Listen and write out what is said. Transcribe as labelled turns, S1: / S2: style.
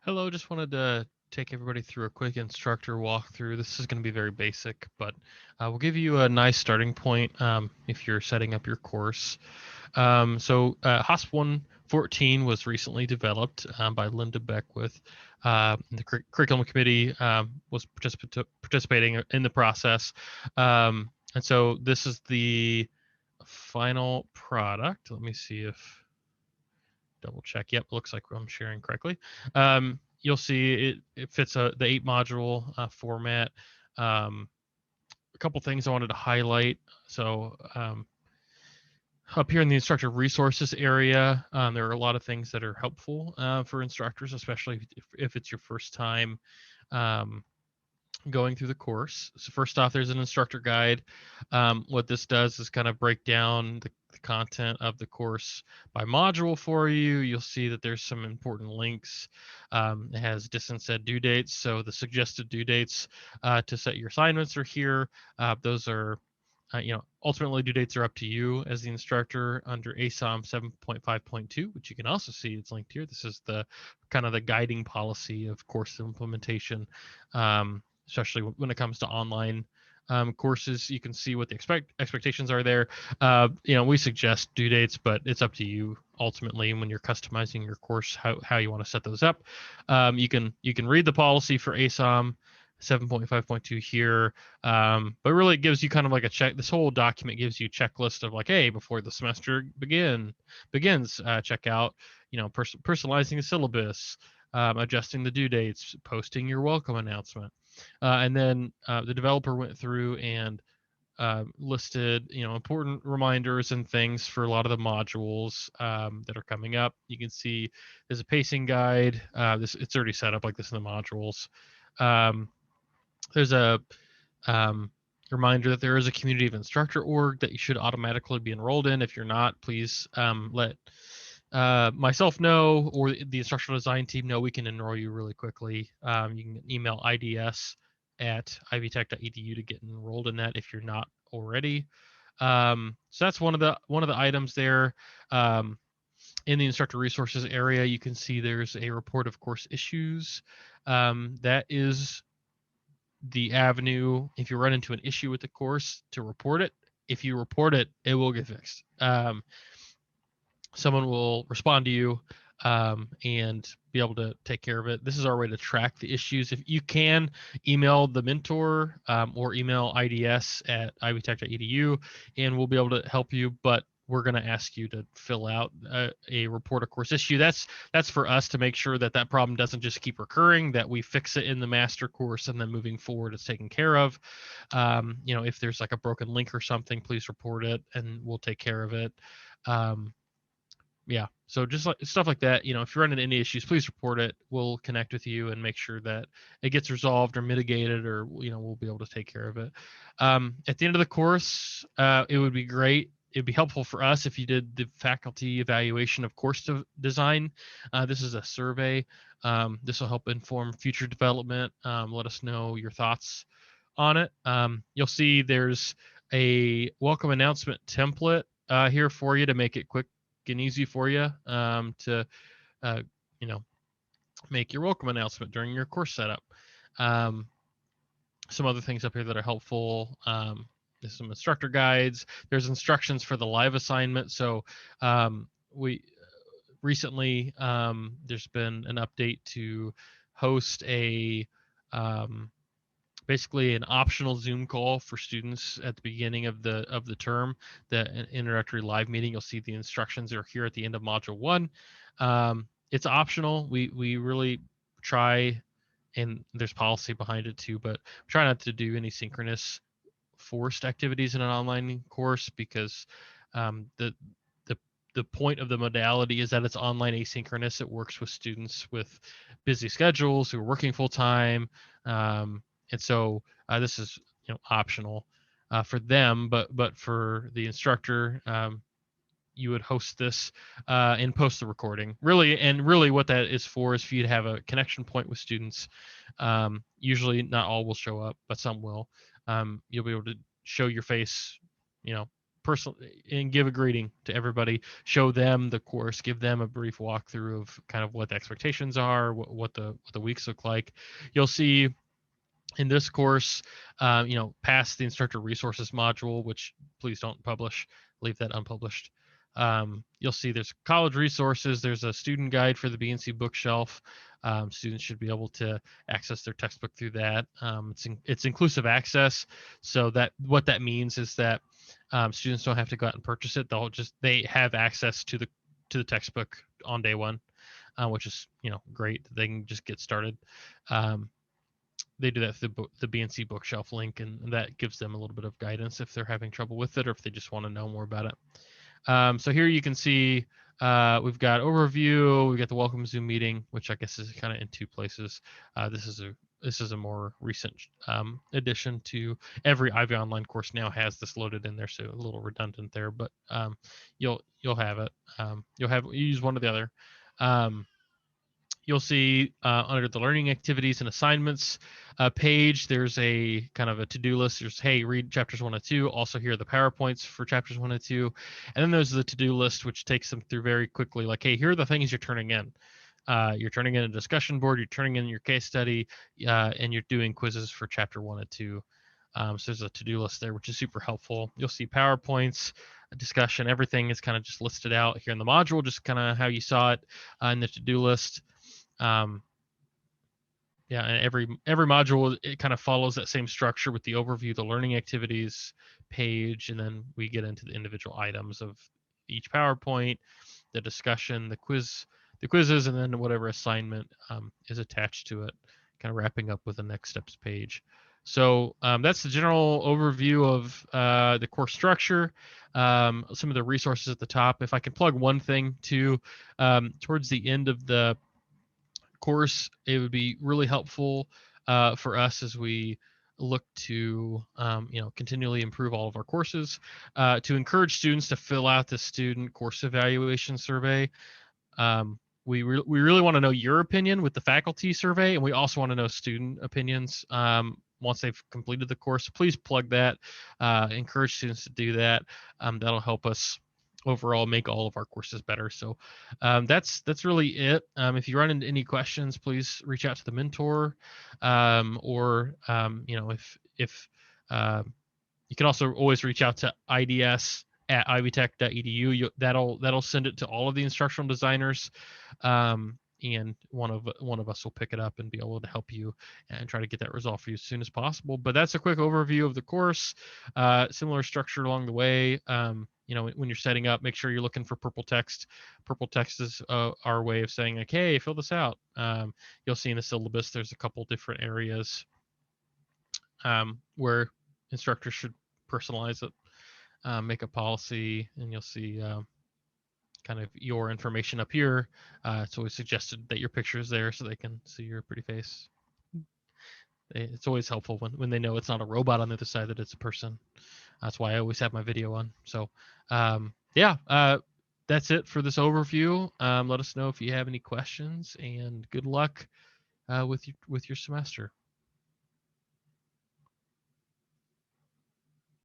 S1: Hello, just wanted to take everybody through a quick instructor walkthrough. This is going to be very basic, but we'll give you a nice starting point if you're setting up your course. HOSP114 was recently developed by Linda Beckwith. The curriculum committee was participating in the process. And so this is the final product. Let me see if double check. Yep, looks like I'm sharing correctly. You'll see it fits the 8 module format. Um, a couple things I wanted to highlight. So up here in the instructor resources area, there are a lot of things that are helpful for instructors, especially if it's your first time um, going through the course. So first off, there's an instructor guide. What this does is kind of break down the content of the course by module for you. You'll see that there's some important links. It has distance set due dates. So the suggested due dates to set your assignments are here. Those are ultimately due dates are up to you as the instructor under ASOM 7.5.2, which you can also see it's linked here. This is the kind of the guiding policy of course implementation, especially when it comes to online courses. You can see what the expectations are there. We suggest due dates, but it's up to you ultimately when you're customizing your course how you want to set those up. You can read the policy for ASOM 7.5.2 here, but really it gives you kind of like a check. This whole document gives you a checklist of like, hey, before the semester begins, check out, personalizing the syllabus, adjusting the due dates, posting your welcome announcement. And then the developer went through and listed, important reminders and things for a lot of the modules that are coming up. You can see there's a pacing guide. It's already set up like this in the modules. Um, there's a um, reminder that there is a community of instructor org that you should automatically be enrolled in. If you're not, please let myself know or the instructional design team know. We can enroll you really quickly. You can email ids@ivytech.edu to get enrolled in that if you're not already. So that's one of the items there. Um, in the instructor resources area, you can see there's a report of course issues. That is the avenue if you run into an issue with the course to report it. If you report it, it will get fixed. Someone will respond to you and be able to take care of it. This is our way to track the issues. If you can email the mentor or email ids@ivytech.edu, and we'll be able to help you. But we're going to ask you to fill out a report of course issue. That's for us to make sure that that problem doesn't just keep recurring, that we fix it in the master course, and then moving forward it's taken care of. If there's like a broken link or something, please report it and we'll take care of it. um, yeah, so just like stuff like that, if you're running any issues, please report it. We'll connect with you and make sure that it gets resolved or mitigated, or we'll be able to take care of it. At the end of the course, it would be great, it'd be helpful for us if you did the faculty evaluation of course design. This is a survey. This will help inform future development. Let us know your thoughts on it. You'll see there's a welcome announcement template here for you to make it quick and easy for you to uh, you know make your welcome announcement during your course setup. Um, some other things up here that are helpful. There's some instructor guides. There's instructions for the live assignment. So we recently there's been an update to host a basically an optional Zoom call for students at the beginning of the term, the introductory live meeting. You'll see the instructions are here at the end of module 1. It's optional. We really try, and there's policy behind it too, but try not to do any synchronous forced activities in an online course, because the the point of the modality is that it's online asynchronous. It works with students with busy schedules who are working full time, and so this is optional for them, but for the instructor, you would host this and post the recording. Really, what that is for is for you to have a connection point with students. Usually, not all will show up, but some will. You'll be able to show your face, you know, and give a greeting to everybody, show them the course, give them a brief walkthrough of kind of what the expectations are, what the weeks look like. You'll see in this course, past the instructor resources module, which please don't publish, leave that unpublished. You'll see there's college resources. There's a student guide for the BNC bookshelf. Students should be able to access their textbook through that. It's inclusive access, so that what that means is that students don't have to go out and purchase it. They have access to the textbook on day one, which is great. They can just get started. They do that through the BNC bookshelf link, and that gives them a little bit of guidance if they're having trouble with it or if they just want to know more about it. So here you can see we've got overview, we've got the welcome Zoom meeting, which I guess is kind of in two places. This is a more recent addition to every IvyOnline course now has this loaded in there, so a little redundant there, but you'll have it. You use one or the other. You'll see under the learning activities and assignments page, there's a kind of a to-do list. There's, hey, read chapters 1 and 2. Also, here are the PowerPoints for chapters 1 and 2. And then there's the to-do list, which takes them through very quickly. Like, hey, here are the things you're turning in. You're turning in a discussion board. You're turning in your case study, and you're doing quizzes for chapter 1 and 2. So there's a to-do list there, which is super helpful. You'll see PowerPoints, a discussion. Everything is kind of just listed out here in the module, just kind of how you saw it in the to-do list. And every module, it kind of follows that same structure with the overview, the learning activities page, and then we get into the individual items of each PowerPoint, the discussion, the quizzes, and then whatever assignment is attached to it, kind of wrapping up with the next steps page. So that's the general overview of the course structure. Some of the resources at the top. If I can plug one thing too, towards the end of the course, it would be really helpful for us as we look to continually improve all of our courses, to encourage students to fill out the student course evaluation survey. We really want to know your opinion with the faculty survey, and we also want to know student opinions once they've completed the course. Please plug that. Encourage students to do that. That'll help us overall make all of our courses better. So that's really it. If you run into any questions, please reach out to the mentor, or if you can also always reach out to ids@ivytech.edu. That'll send it to all of the instructional designers, and one of us will pick it up and be able to help you and try to get that resolved for you as soon as possible. But that's a quick overview of the course. Similar structure along the way. When you're setting up, make sure you're looking for purple text. Purple text is our way of saying, like, hey, fill this out. You'll see in the syllabus there's a couple different areas where instructors should personalize it, make a policy, and you'll see kind of your information up here. It's always suggested that your picture is there so they can see your pretty face. It's always helpful when they know it's not a robot on the other side, that it's a person. That's why I always have my video on. So that's it for this overview. Let us know if you have any questions, and good luck with your semester.